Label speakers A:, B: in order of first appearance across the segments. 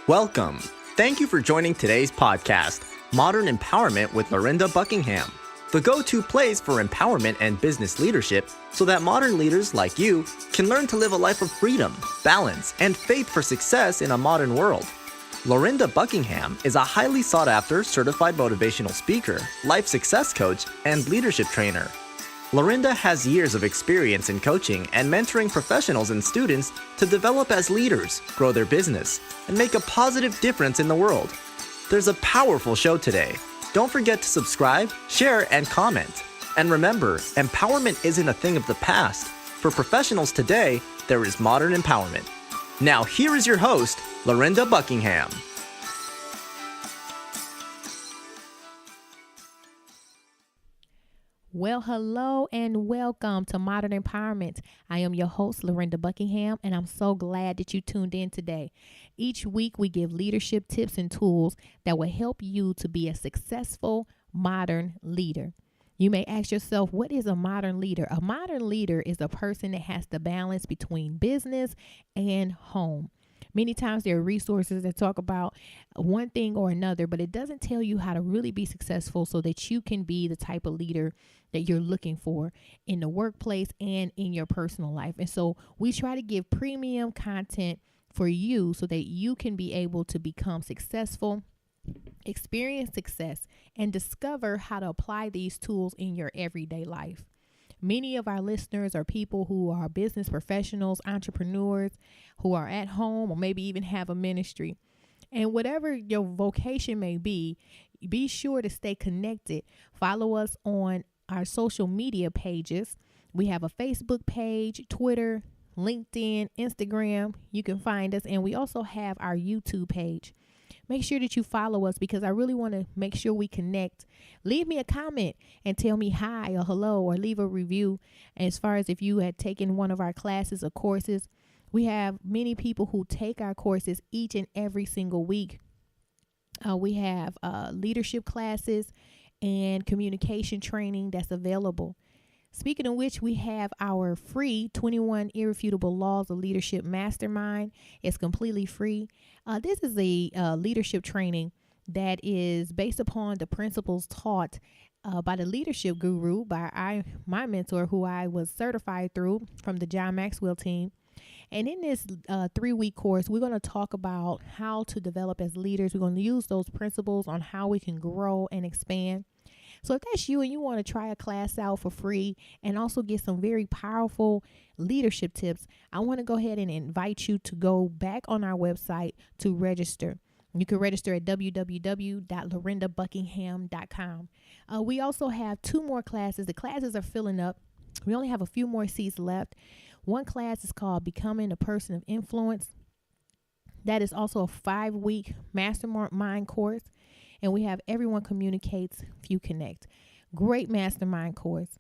A: Welcome. Thank you for joining today's podcast, Modern Empowerment with Lorinda Buckingham, the go-to place for empowerment and business leadership so that modern leaders like you can learn to live a life of freedom, balance, and faith for success in a modern world. Lorinda Buckingham is a highly sought-after certified motivational speaker, life success coach, and leadership trainer. Lorinda has years of experience in coaching and mentoring professionals and students to develop as leaders, grow their business, and make a positive difference in the world. There's a powerful show today. Don't forget to subscribe, share, and comment. And remember, empowerment isn't a thing of the past. For professionals today, there is modern empowerment. Now here is your host, Lorinda Buckingham.
B: Well, hello and welcome to Modern Empowerment. I am your host, Lorinda Buckingham, and I'm so glad that you tuned in today. Each week, we give leadership tips and tools that will help you to be a successful modern leader. You may ask yourself, what is a modern leader? A modern leader is a person that has the balance between business and home. Many times there are resources that talk about one thing or another, but it doesn't tell you how to really be successful so that you can be the type of leader that you're looking for in the workplace and in your personal life. And so we try to give premium content for you so that you can be able to become successful, experience success, and discover how to apply these tools in your everyday life. Many of our listeners are people who are business professionals, entrepreneurs, who are at home or maybe even have a ministry. And whatever your vocation may be sure to stay connected. Follow us on our social media pages. We have a Facebook page, Twitter, LinkedIn, Instagram. You can find us. And we also have our YouTube page. Make sure that you follow us because I really want to make sure we connect. Leave me a comment and tell me hi or hello or leave a review. As far as if you had taken one of our classes or courses, we have many people who take our courses each and every single week. We have leadership classes and communication training that's available. Speaking of which, we have our free 21 Irrefutable Laws of Leadership Mastermind. It's completely free. This is a leadership training that is based upon the principles taught by the leadership guru, by my mentor, who I was certified through from the John Maxwell team. And in this 3-week course, we're going to talk about how to develop as leaders. We're going to use those principles on how we can grow and expand. So if that's you and you want to try a class out for free and also get some very powerful leadership tips, I want to go ahead and invite you to go back on our website to register. You can register at www.lorindabuckingham.com. We also have 2 more classes. The classes are filling up. We only have a few more seats left. One class is called Becoming a Person of Influence. That is also a 5-week Mastermind course. And we have Everyone Communicates, Few Connect. Great mastermind course.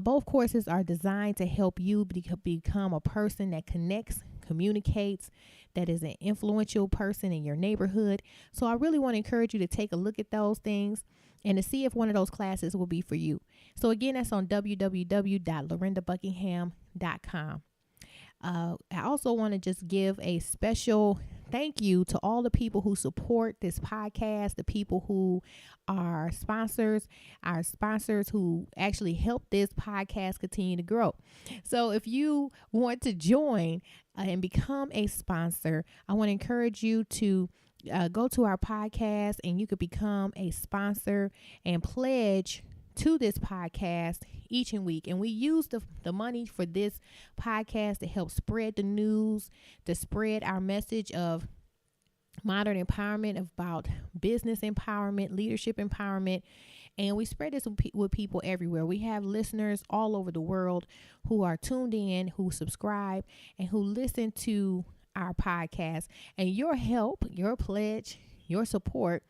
B: Both courses are designed to help you become a person that connects, communicates, that is an influential person in your neighborhood. So I really want to encourage you to take a look at those things and to see if one of those classes will be for you. So again, that's on www.lorindabuckingham.com. I also want to just give a special thank you to all the people who support this podcast, the people who are sponsors, our sponsors who actually help this podcast continue to grow. So if you want to join and become a sponsor, I want to encourage you to go to our podcast and you could become a sponsor and pledge to this podcast each and week. And we use the money for this podcast to help spread the news, to spread our message of modern empowerment, about business empowerment, leadership empowerment. And we spread this with people everywhere. We have listeners all over the world who are tuned in, who subscribe, and who listen to our podcast. And your help, your pledge, your support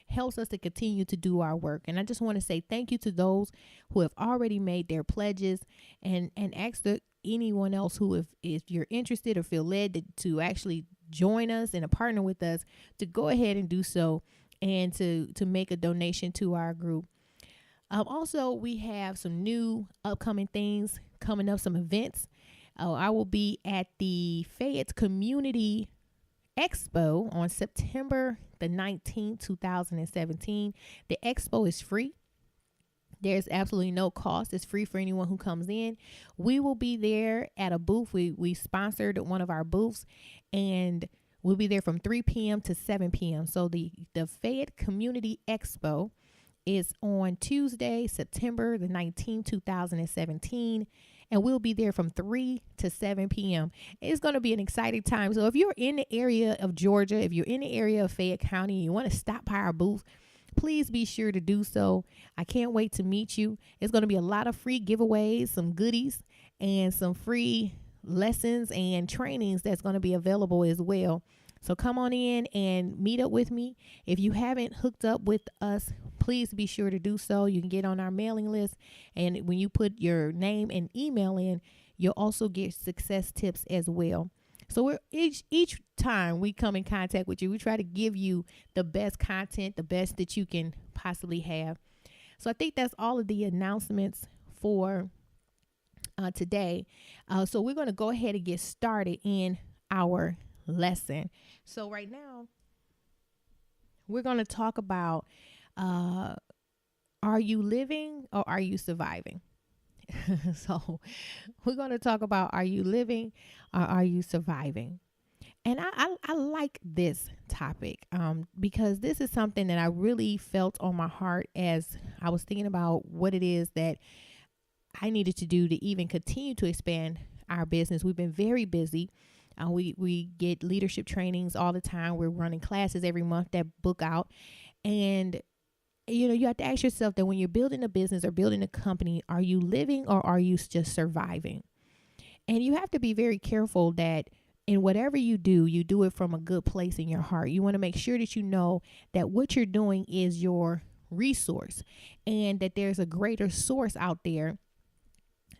B: helps us to continue to do our work. And I just want to say thank you to those who have already made their pledges and ask anyone else who, if you're interested or feel led to actually join us and partner with us, to go ahead and do so and to make a donation to our group. Also, we have some new upcoming things coming up, some events. I will be at the Fayette Community expo on September the 19th, 2017. The expo is free. There's absolutely no cost. It's free for anyone who comes in. We will be there at a booth. We sponsored one of our booths, and we'll be there from 3 p.m. to 7 p.m. So the Fayette Community Expo is on Tuesday, September the 19th, 2017. And we'll be there from 3 to 7 p.m. It's going to be an exciting time. So if you're in the area of Georgia, if you're in the area of Fayette County, you want to stop by our booth, please be sure to do so. I can't wait to meet you. It's going to be a lot of free giveaways, some goodies, and some free lessons and trainings that's going to be available as well. So come on in and meet up with me. If you haven't hooked up with us, please be sure to do so. You can get on our mailing list. And when you put your name and email in, you'll also get success tips as well. So we're each time we come in contact with you, we try to give you the best content, the best that you can possibly have. So I think that's all of the announcements for today. So we're going to go ahead and get started in our lesson. So right now, we're going to talk about, are you living or are you surviving? So we're going to talk about, are you living or are you surviving? And I like this topic because this is something that I really felt on my heart as I was thinking about what it is that I needed to do to even continue to expand our business. We've been very busy. We get leadership trainings all the time. We're running classes every month that book out. And, you have to ask yourself that when you're building a business or building a company, are you living or are you just surviving? And you have to be very careful that in whatever you do it from a good place in your heart. You want to make sure that you know that what you're doing is your resource and that there's a greater source out there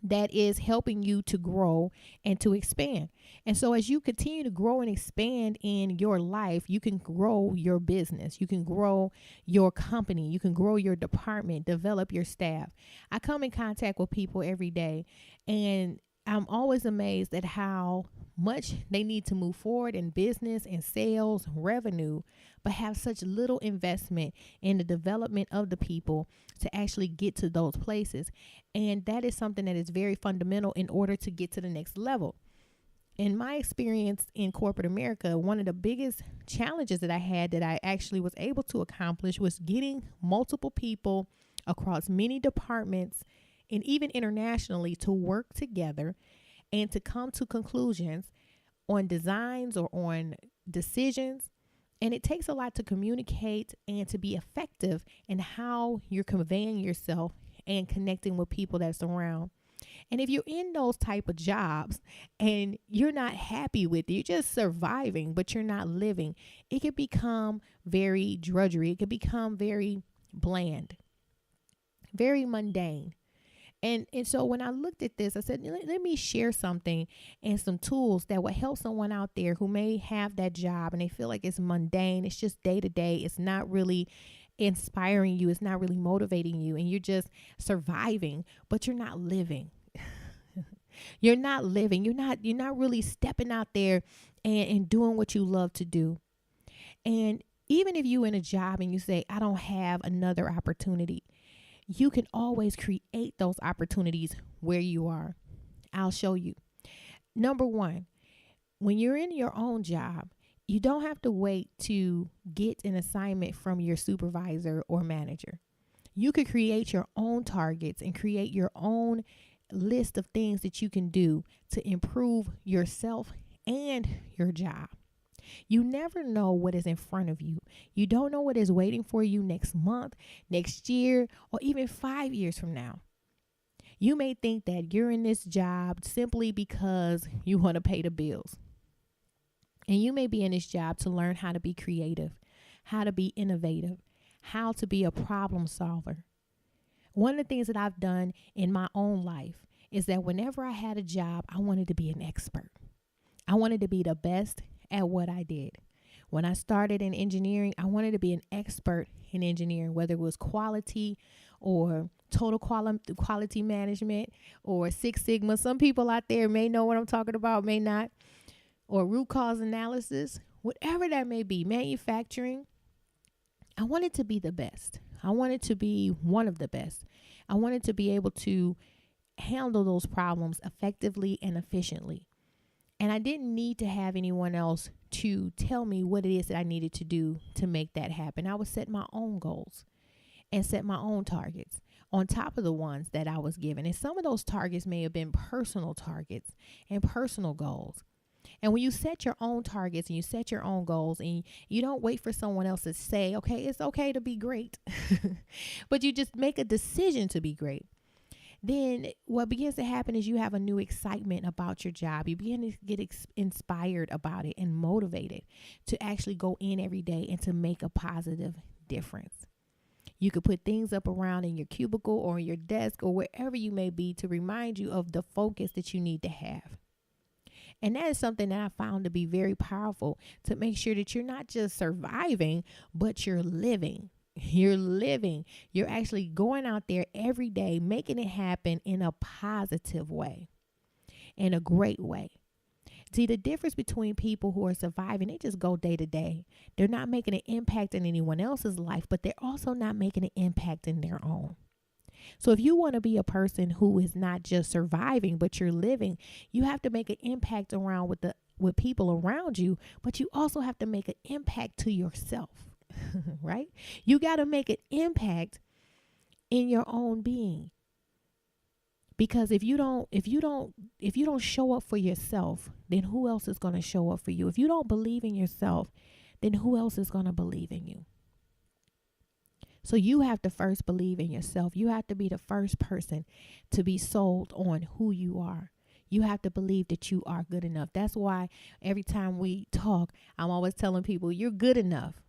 B: that is helping you to grow and to expand. And so as you continue to grow and expand in your life, you can grow your business, you can grow your company, you can grow your department, develop your staff. I come in contact with people every day, and I'm always amazed at how much they need to move forward in business and sales, revenue, but have such little investment in the development of the people to actually get to those places. And that is something that is very fundamental in order to get to the next level. In my experience in corporate America, one of the biggest challenges that I had that I actually was able to accomplish was getting multiple people across many departments and even internationally to work together and to come to conclusions on designs or on decisions. And it takes a lot to communicate and to be effective in how you're conveying yourself and connecting with people that's around. And if you're in those type of jobs and you're not happy with it, you're just surviving, but you're not living, it can become very drudgery. It can become very bland, very mundane. And so when I looked at this, I said, let me share something and some tools that will help someone out there who may have that job and they feel like it's mundane. It's just day to day. It's not really inspiring you. It's not really motivating you. And you're just surviving, but you're not living. You're not living. You're not really stepping out there and doing what you love to do. And even if you're in a job and you say, I don't have another opportunity, you can always create those opportunities where you are. I'll show you. Number one, when you're in your own job, you don't have to wait to get an assignment from your supervisor or manager. You could create your own targets and create your own list of things that you can do to improve yourself and your job. You never know what is in front of you. You don't know what is waiting for you next month, next year, or even 5 years from now. You may think that you're in this job simply because you want to pay the bills. And you may be in this job to learn how to be creative, how to be innovative, how to be a problem solver. One of the things that I've done in my own life is that whenever I had a job, I wanted to be an expert. I wanted to be the best at what I did. When I started in engineering, I wanted to be an expert in engineering, whether it was quality or total quality management or Six Sigma. Some people out there may know what I'm talking about, may not. Or root cause analysis. whatever that may be, manufacturing, I wanted to be the best. I wanted to be one of the best. I wanted to be able to handle those problems effectively and efficiently. And I didn't need to have anyone else to tell me what it is that I needed to do to make that happen. I would set my own goals and set my own targets on top of the ones that I was given. And some of those targets may have been personal targets and personal goals. And when you set your own targets and you set your own goals and you don't wait for someone else to say, okay, it's okay to be great, but you just make a decision to be great, then what begins to happen is you have a new excitement about your job. You begin to get inspired about it and motivated to actually go in every day and to make a positive difference. You could put things up around in your cubicle or in your desk or wherever you may be to remind you of the focus that you need to have. And that is something that I found to be very powerful, to make sure that you're not just surviving, but you're living. You're living. You're actually going out there every day, making it happen in a positive way, in a great way. See, the difference between people who are surviving, they just go day to day. They're not making an impact in anyone else's life, but they're also not making an impact in their own. So if you want to be a person who is not just surviving, but you're living, you have to make an impact around with people around you, but you also have to make an impact to yourself, right? You got to make an impact in your own being. Because if you don't show up for yourself, then who else is going to show up for you? If you don't believe in yourself, then who else is going to believe in you? So you have to first believe in yourself. You have to be the first person to be sold on who you are. You have to believe that you are good enough. That's why every time we talk, I'm always telling people you're good enough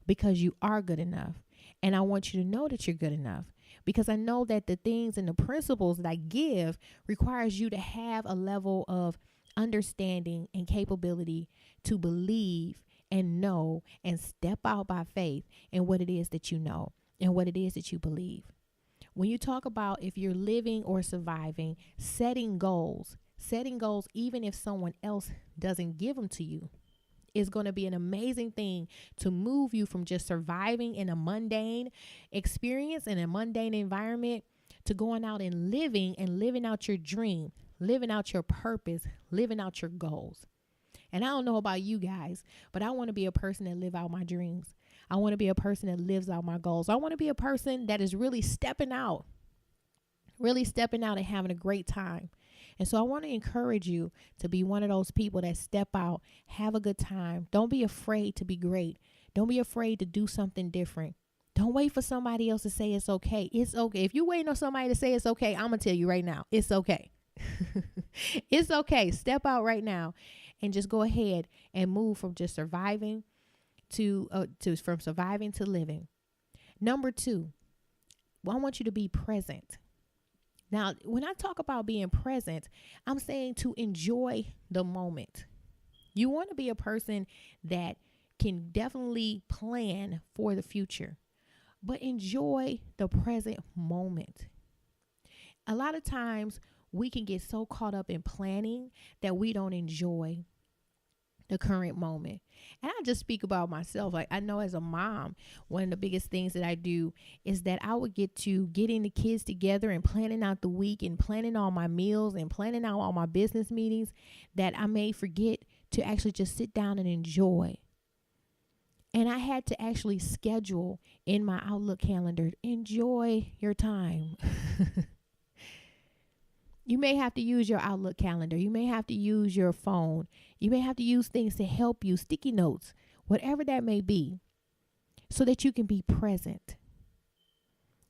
B: because you are good enough. And I want you to know that you're good enough because I know that the things and the principles that I give requires you to have a level of understanding and capability to believe and know and step out by faith in what it is that you know and what it is that you believe. When you talk about if you're living or surviving, setting goals, even if someone else doesn't give them to you, is going to be an amazing thing to move you from just surviving in a mundane experience, in a mundane environment, to going out and living out your dream, living out your purpose, living out your goals. And I don't know about you guys, but I want to be a person that live out my dreams. I want to be a person that lives out my goals. I want to be a person that is really stepping out and having a great time. And so I want to encourage you to be one of those people that step out, have a good time. Don't be afraid to be great. Don't be afraid to do something different. Don't wait for somebody else to say it's okay. It's okay. If you're waiting on somebody to say it's okay, I'm going to tell you right now, it's okay. It's okay. Step out right now and just go ahead and move from just surviving from surviving to living. Number 2, I want you to be present. Now, when I talk about being present, I'm saying to enjoy the moment. You want to be a person that can definitely plan for the future, but enjoy the present moment. A lot of times we can get so caught up in planning that we don't enjoy the current moment. And I just speak about myself. Like I know as a mom, one of the biggest things that I do is that I would get to getting the kids together and planning out the week and planning all my meals and planning out all my business meetings that I may forget to actually just sit down and enjoy. And I had to actually schedule in my Outlook calendar, enjoy your time. You may have to use your Outlook calendar. You may have to use your phone. You may have to use things to help you, sticky notes, whatever that may be, so that you can be present.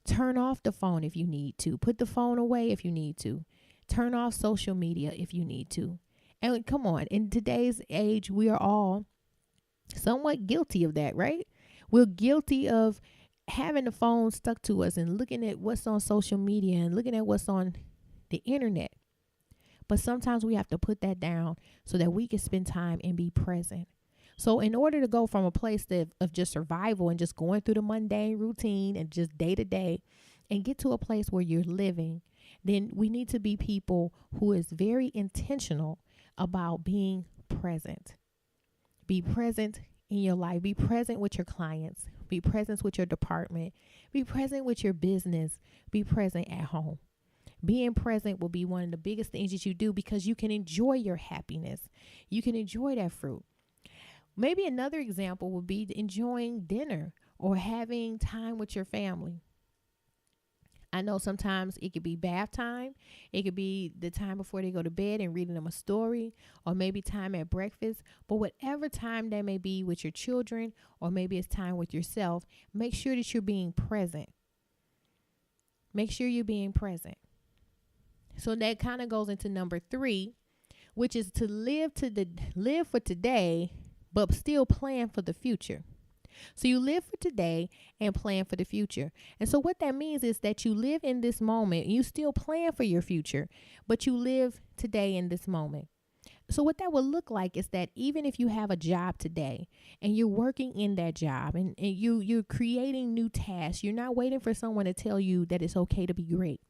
B: Turn off the phone if you need to. Put the phone away if you need to. Turn off social media if you need to. And come on, in today's age, we are all somewhat guilty of that, right? We're guilty of having the phone stuck to us and looking at what's on social media and looking at what's on the internet. But sometimes we have to put that down so that we can spend time and be present. So in order to go from a place of just survival and just going through the mundane routine and just day to day and get to a place where you're living, then we need to be people who is very intentional about being present. Be present in your life. Be present with your clients. Be present with your department. Be present with your business. Be present at home. Being present will be one of the biggest things that you do because you can enjoy your happiness. You can enjoy that fruit. Maybe another example would be enjoying dinner or having time with your family. I know sometimes it could be bath time. It could be the time before they go to bed and reading them a story, or maybe time at breakfast. But whatever time that may be with your children, or maybe it's time with yourself, make sure that you're being present. Make sure you're being present. So that kind of goes into number 3, which is to live for today, but still plan for the future. So you live for today and plan for the future. And so what that means is that you live in this moment. You still plan for your future, but you live today in this moment. So what that would look like is that even if you have a job today and you're working in that job and you're creating new tasks, you're not waiting for someone to tell you that it's okay to be great.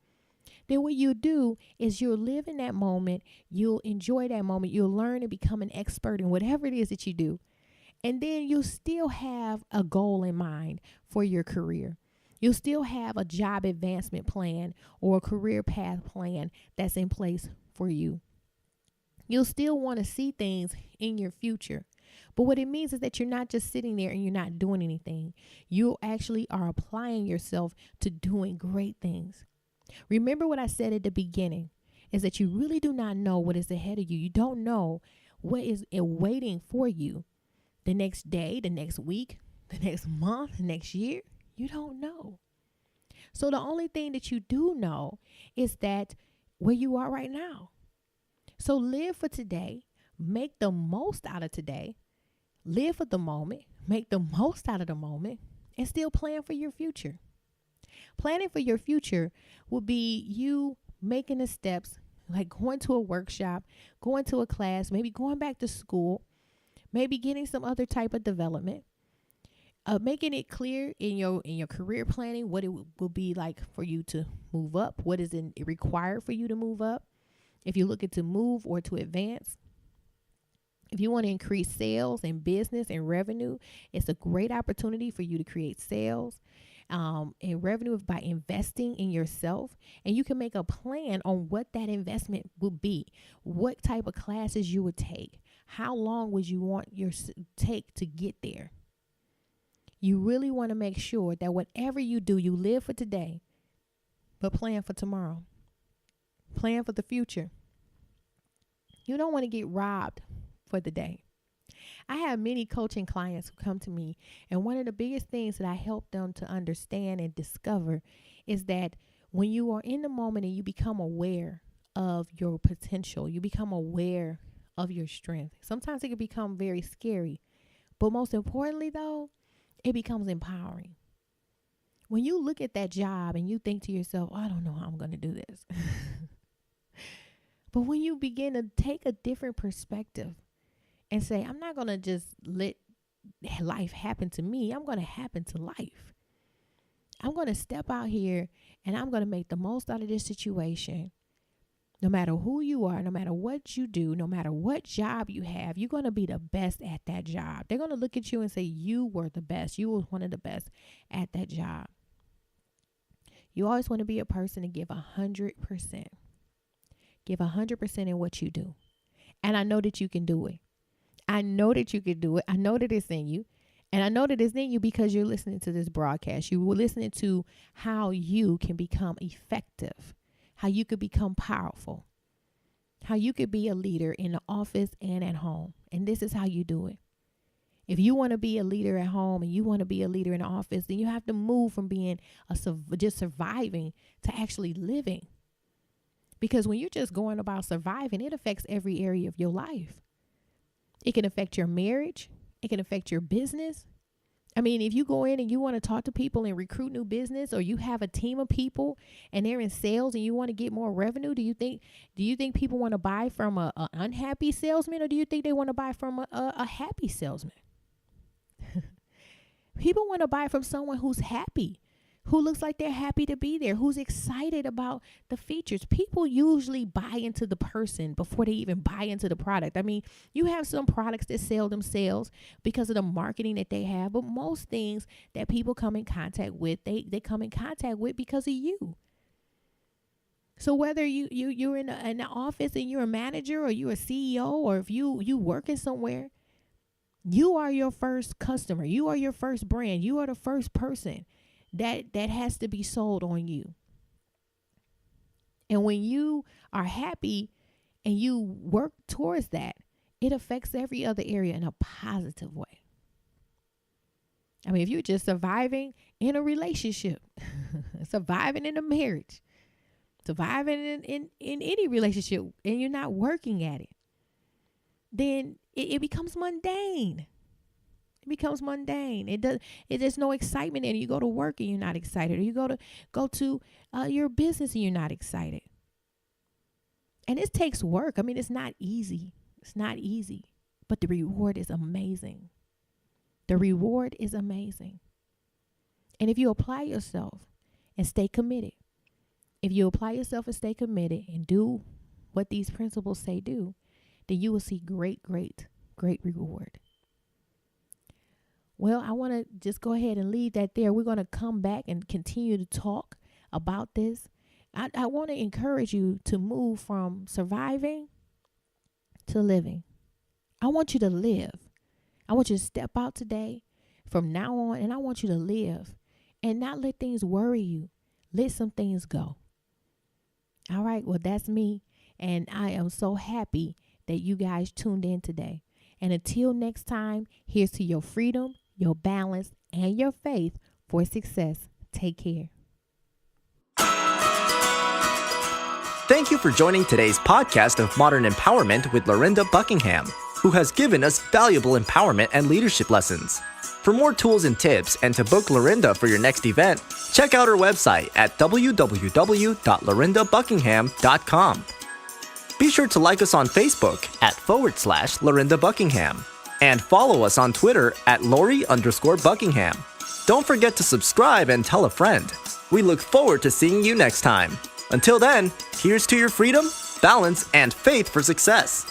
B: Then what you do is you'll live in that moment. You'll enjoy that moment. You'll learn and become an expert in whatever it is that you do. And then you'll still have a goal in mind for your career. You'll still have a job advancement plan or a career path plan that's in place for you. You'll still want to see things in your future. But what it means is that you're not just sitting there and you're not doing anything. You actually are applying yourself to doing great things. Remember what I said at the beginning is that you really do not know what is ahead of you. You don't know what is waiting for you. The next day, the next week, the next month, the next year, you don't know. So the only thing that you do know is that where you are right now. So live for today, make the most out of today, live for the moment, make the most out of the moment, and still plan for your future. Planning for your future will be you making the steps, like going to a workshop, going to a class, maybe going back to school, maybe getting some other type of development, making it clear in your career planning what it will be like for you to move up, what is it required for you to move up, if you're looking to move or to advance. If you want to increase sales and business and revenue, it's a great opportunity for you to create sales and revenue by investing in yourself. And you can make a plan on what that investment would be, what type of classes you would take. How long would you want your take to get there? You really want to make sure that whatever you do, you live for today, but plan for tomorrow. Plan for the future. You don't want to get robbed for the day. I have many coaching clients who come to me, and one of the biggest things that I help them to understand and discover is that when you are in the moment and you become aware of your potential, you become aware of your strength. Sometimes it can become very scary, but most importantly though, it becomes empowering. When you look at that job and you think to yourself, I don't know how I'm going to do this. But when you begin to take a different perspective and say, I'm not going to just let life happen to me. I'm going to happen to life. I'm going to step out here and I'm going to make the most out of this situation. No matter who you are, no matter what you do, no matter what job you have, you're going to be the best at that job. They're going to look at you and say, you were the best. You were one of the best at that job. You always want to be a person to give 100%. Give 100% in what you do. And I know that you can do it. I know that you can do it. I know that it's in you. And I know that it's in you because you're listening to this broadcast. You were listening to how you can become effective, how you could become powerful, how you could be a leader in the office and at home. And this is how you do it. If you want to be a leader at home and you want to be a leader in the office, then you have to move from being just surviving to actually living. Because when you're just going about surviving, it affects every area of your life. It can affect your marriage. It can affect your business. I mean, if you go in and you want to talk to people and recruit new business, or you have a team of people and they're in sales and you want to get more revenue, do you think people want to buy from an unhappy salesman, or do you think they want to buy from a happy salesman? People want to buy from someone who's happy, who looks like they're happy to be there, who's excited about the features. People usually buy into the person before they even buy into the product. I mean, you have some products that sell themselves because of the marketing that they have, but most things that people come in contact with, they come in contact with because of you. So whether you're in an office and you're a manager, or you're a CEO, or if you working somewhere, you are your first customer. You are your first brand. You are the first person that has to be sold on you. And when you are happy and you work towards that, it affects every other area in a positive way. I mean, if you're just surviving in a relationship, surviving in a marriage, surviving in any relationship, and you're not working at it, then it becomes mundane. It becomes mundane. There's no excitement in it. You go to work and you're not excited, or you go to your business and you're not excited. And it takes work. I mean, it's not easy. It's not easy, but the reward is amazing. The reward is amazing. And if you apply yourself and stay committed, if you apply yourself and stay committed and do what these principles say do, then you will see great, great, great reward. Well, I want to just go ahead and leave that there. We're going to come back and continue to talk about this. I want to encourage you to move from surviving to living. I want you to live. I want you to step out today from now on, and I want you to live and not let things worry you. Let some things go. All right. Well, that's me. And I am so happy that you guys tuned in today. And until next time, here's to your freedom, your balance, and your faith for success. Take care.
A: Thank you for joining today's podcast of Modern Empowerment with Lorinda Buckingham, who has given us valuable empowerment and leadership lessons. For more tools and tips, and to book Lorinda for your next event, check out her website at www.lorindabuckingham.com. Be sure to like us on Facebook at /Lorinda Buckingham, and follow us on Twitter at Lori_Buckingham. Don't forget to subscribe and tell a friend. We look forward to seeing you next time. Until then, here's to your freedom, balance, and faith for success.